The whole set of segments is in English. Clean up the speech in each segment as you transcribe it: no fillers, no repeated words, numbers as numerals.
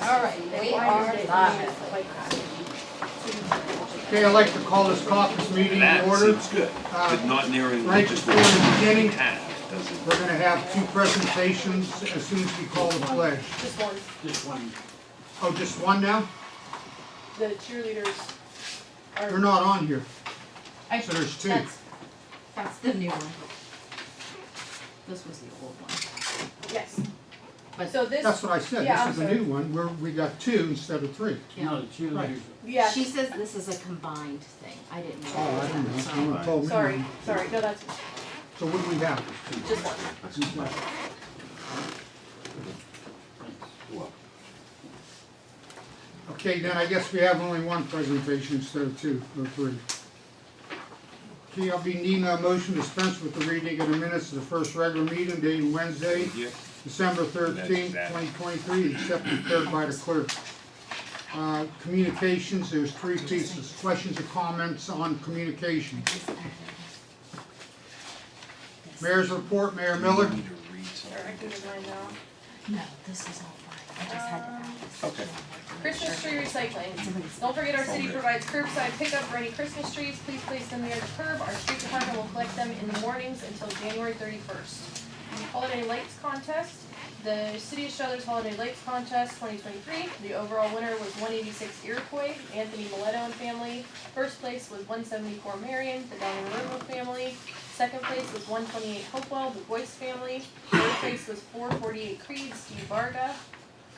Alright, we are live. Okay, I'd like to call this caucus meeting That in order. seems good, but not narrowing Right just before what the beginning, does it? we're gonna have two presentations as soon as we call the pledge. Just one. Just one. Oh, just one now? The cheerleaders are. They're not on here, I- so there's two. That's the new one. This was the old one. Yes. But So this. That's what I said, Yeah, this is I'm a sorry. new one, we got two instead of three. Yeah. No, the cheerleaders. Yeah. she says this is a combined thing. I didn't know. Oh, I don't know, that, someone told me. Sorry. No, that's So what do we have? just one. Okay, then I guess we have only one presentation instead of two, or three. Okay, I'll be needing a motion to dispense with the reading of the minutes of the first regular meeting dated Wednesday, Yeah. December 13th, 2023, except prepared by the clerk. Communications, there's three pieces, questions or comments on communication. Mayor's report, Mayor Miller. You need to read something. Alright, I can do mine now. No, this is all fine. I just had to add this. Okay. Christmas tree recycling. Don't forget our city provides curbside pickup for any Christmas trees. Please place them near the curb. Our street department will collect them in the mornings until January 31st. The Holiday Lights Contest. The City of Struthers Holiday Lights Contest 2023. The overall winner was 186 Iroquois, Anthony Mileto and family. First place was 174 Marion, the Downey River family. Second place was 128 Hopewell, the Boyce family. Third place was 448 Creed, Steve Varga.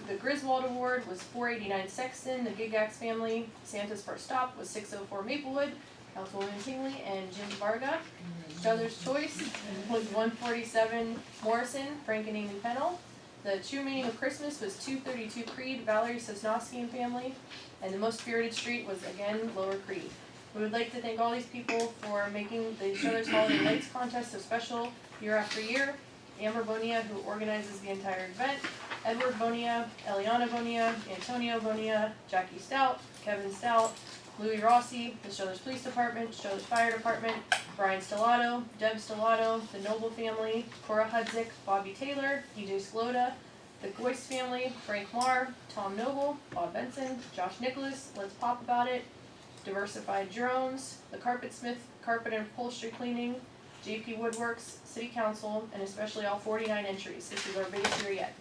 The Griswold Award was 489 Sexton, the Gigax family. Santa's first stop was 604 Maplewood, Councilwoman Tingley and Jim Varga. Struthers Choice was 147 Morrison, Frank and Amy Pennell. The true meaning of Christmas was 232 Creed, Valerie Sosnowski and family. And the most spirited street was again Lower Creed. We would like to thank all these people for making the Struthers Holiday Lights Contest so special year after year. Amber Bonilla, who organizes the entire event, Edward Bonilla, Eliana Bonilla, Antonio Bonilla, Jackie Stout, Kevin Stout, Louis Rossi, the Struthers Police Department, Struthers Fire Department, Brian Stellato, Deb Stellato, the Noble family, Cora Hudzik, Bobby Taylor, EJ Skloda, the Goyce family, Frank Marr, Tom Noble, Bob Benson, Josh Nicholas, Let's Pop About It, Diversified Drones, the Carpetsmith Carpet and Upholstery Cleaning, JP Woodworks, City Council, and especially all 49 entries. This is our biggest year yet.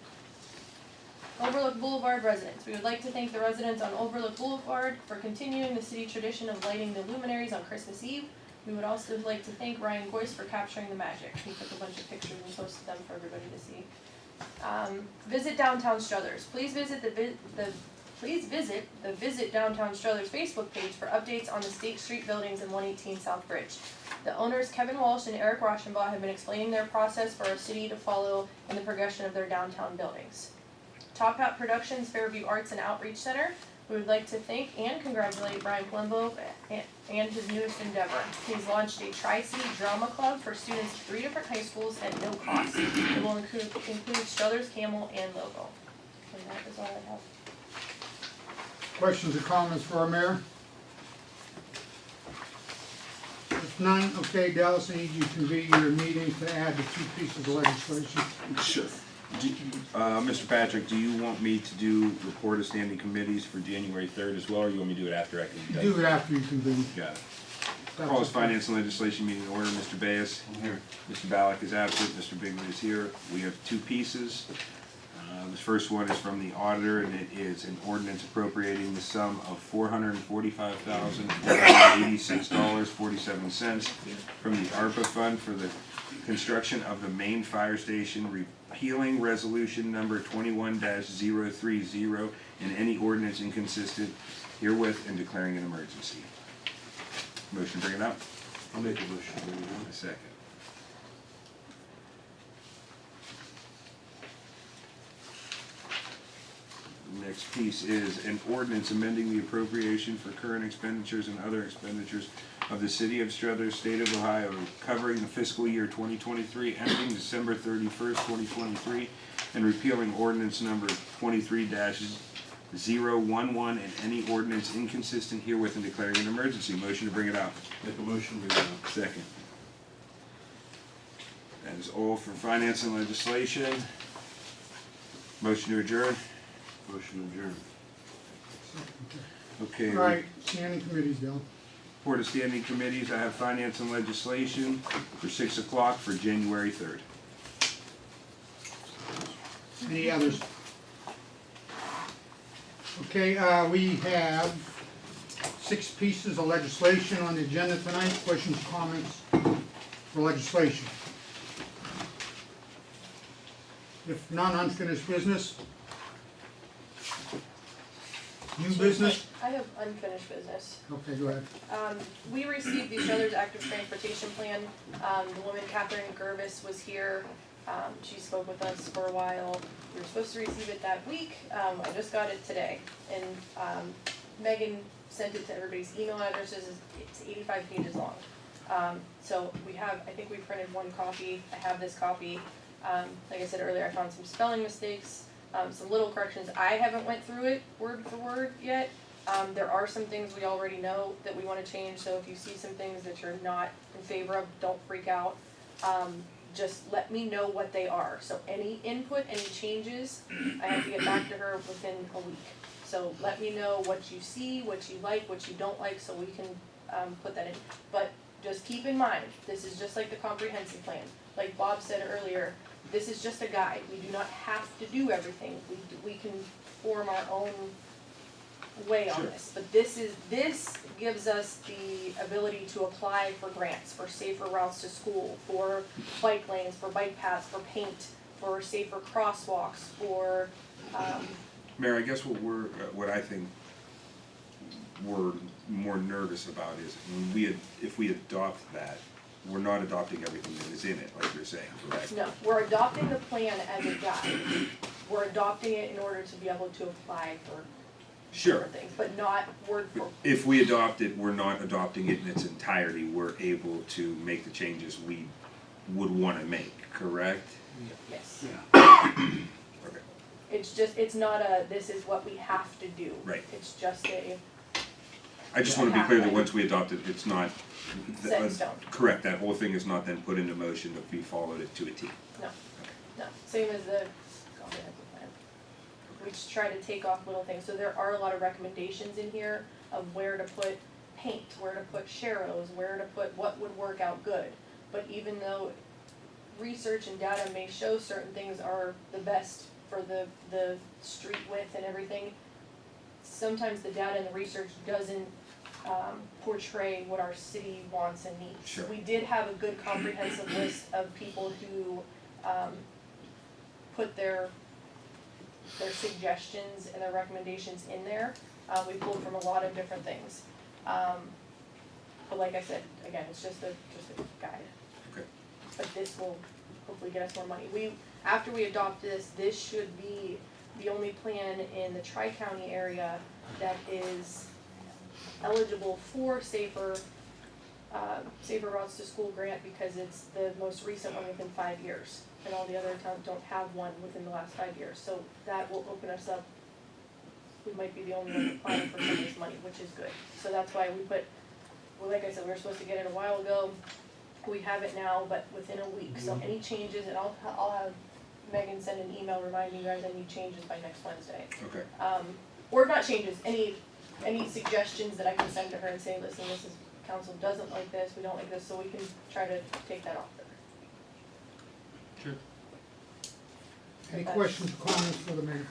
Overlook Boulevard residents. We would like to thank the residents on Overlook Boulevard for continuing the city tradition of lighting the luminaries on Christmas Eve. We would also like to thank Ryan Goyce for capturing the magic. He took a bunch of pictures and posted them for everybody to see. Visit Downtown Struthers. Please visit the Visit Downtown Struthers Facebook page for updates on the State Street buildings in 118 South Bridge. The owners Kevin Walsh and Eric Rauschenbach have been explaining their process for our city to follow in the progression of their downtown buildings. Top Hat Productions Fairview Arts and Outreach Center. We would like to thank and congratulate Brian Palumbo and his newest endeavor. He's launched a Tri-City Drama Club for students of 3 different high schools at no cost. It will include Struthers, Camel, and Logo. And that is all I have. Questions or comments for our mayor? If none, okay, Dallas, I need you to convene your meeting to add the two pieces of legislation. Sure. Mr. Patrick, do you want me to do report of standing committees for January 3rd as well, or you want me to do it after I can? Do it after you convene. Got it. That's Calls okay. Finance and Legislation meeting in order. Mr. Bayes? Here. Mr. Ballack is absent. Mr. Bigley is here. We have two pieces. The first one is from the auditor, and it is an ordinance appropriating the sum of $445,486.47 from the ARPA fund for the construction of the main fire station, repealing resolution number 21-030 and any ordinance inconsistent herewith and declaring an emergency. Motion to bring it up? I'll make a motion. A second. Next piece is an ordinance amending the appropriation for current expenditures and other expenditures of the City of Struthers, State of Ohio, covering the fiscal year 2023, ending December 31st, 2023, and repealing ordinance number 23-011 and any ordinance inconsistent herewith and declaring an emergency. Motion to bring it up. Make a motion, bring it up. Second. That is all for finance and legislation. Motion to adjourn. Motion adjourned. Okay. All right, standing committees, Dale. Board of Standing Committees, I have Finance and Legislation for 6 o'clock for January 3rd. Any others? Okay, we have 6 pieces of legislation on the agenda tonight. Questions, comments for legislation? If none, unfinished business? New business? I have unfinished business. Okay, go ahead. We received the Struthers Active Transportation Plan. The woman, Catherine Gervis, was here. She spoke with us for a while. We were supposed to receive it that week. I just got it today. And Megan sent it to everybody's email addresses. It's 85 pages long. So I think we printed 1 copy. I have this copy. Like I said earlier, I found some spelling mistakes, some little corrections. I haven't went through it word for word yet. There are some things we already know that we want to change, so if you see some things that you're not in favor of, don't freak out. Just let me know what they are. So any input, any changes, I have to get back to her within a week. So let me know what you see, what you like, what you don't like, so we can put that in. But just keep in mind, this is just like the comprehensive plan. Like Bob said earlier, this is just a guide. We do not have to do everything. We can form our own way on this. But this gives us the ability to apply for grants, for safer routes to school, for bike lanes, for bike paths, for paint, for safer crosswalks, for Mayor, I guess what I think we're more nervous about is if we adopt that, we're not adopting everything that is in it, like you're saying, correct? No, we're adopting the plan as a guide. We're adopting it in order to be able to apply for Sure. different things, but not word for. If we adopt it, we're not adopting it in its entirety. We're able to make the changes we would want to make, correct? Yes. Okay. It's not this is what we have to do. Right. It's just I just want to be clear that once we adopt it, it's not set in stone. correct. That whole thing is not then put into motion to be followed it to a T. No, no, same as the comprehensive plan. We just try to take off little things, so there are a lot of recommendations in here of where to put paint, where to put sharrows, where to put what would work out good. But even though research and data may show certain things are the best for the street width and everything, sometimes the data and the research doesn't portray what our city wants and needs. Sure. We did have a good comprehensive list of people who put their suggestions and their recommendations in there. We pulled from a lot of different things. But like I said, again, it's just a guide. Okay. But this will hopefully get us more money. After we adopt this should be the only plan in the Tri-County area that is eligible for safer routes to school grant, because it's the most recent one within 5 years, and all the other towns don't have one within the last 5 years. So that will open us up. We might be the only one applying for some of this money, which is good. So that's why we put, well, like I said, we were supposed to get it a while ago. We have it now, but within a week. So any changes, and I'll have Megan send an email reminding you guys any changes by next Wednesday. Okay. Or not changes, any suggestions that I can send to her and say, listen, this is, council doesn't like this, we don't like this, so we can try to take that off there. Sure. Any questions or comments for the mayor?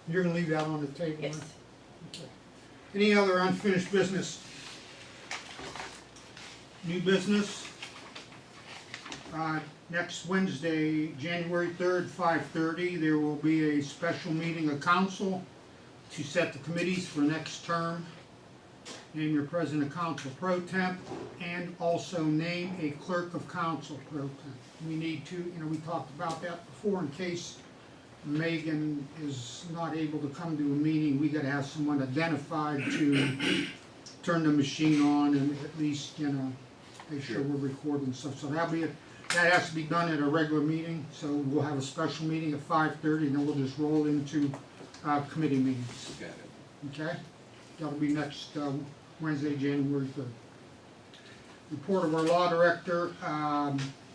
You're gonna leave that on the table? Yes. huh? Okay. Any other unfinished business? New business? Next Wednesday, January 3rd, 5:30, there will be a special meeting of council to set the committees for next term, name your president of council pro temp, and also name a clerk of council pro temp. We need to, we talked about that before, in case Megan is not able to come to a meeting, we gotta have someone identified to turn the machine on and at least, make sure we're recording stuff. So that has to be done at a regular meeting, so we'll have a special meeting at 5:30, and then we'll just roll into committee meetings, Got it. okay? That'll be next Wednesday, January 3rd. Report of our law director,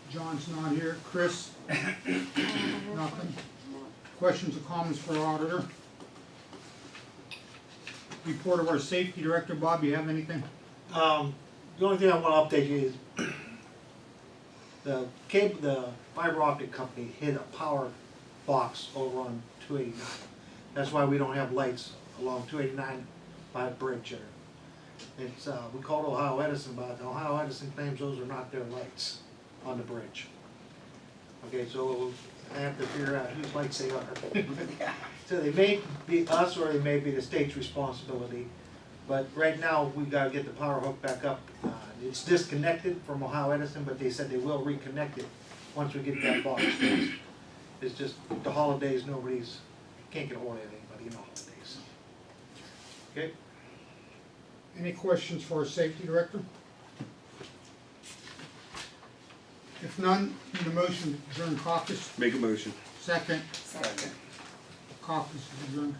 John's not here. Chris? Nothing? Questions or comments for our auditor? Report of our safety director, Bob, you have anything? The only thing I wanna update you is the fiber optic company hit a power box over on 289. That's why we don't have lights along 289 by the bridge there. It's, we called Ohio Edison, but Ohio Edison claims those are not their lights on the bridge. Okay, so I have to figure out whose lights they are. So they may be us or they may be the state's responsibility. But right now, we gotta get the power hook back up. It's disconnected from Ohio Edison, but they said they will reconnect it once we get that box fixed. It's just the holidays, can't get a hold of anybody in the holidays. Okay? Any questions for our safety director? If none, need a motion to adjourn caucus. Make a motion. Second. Caucus is adjourned.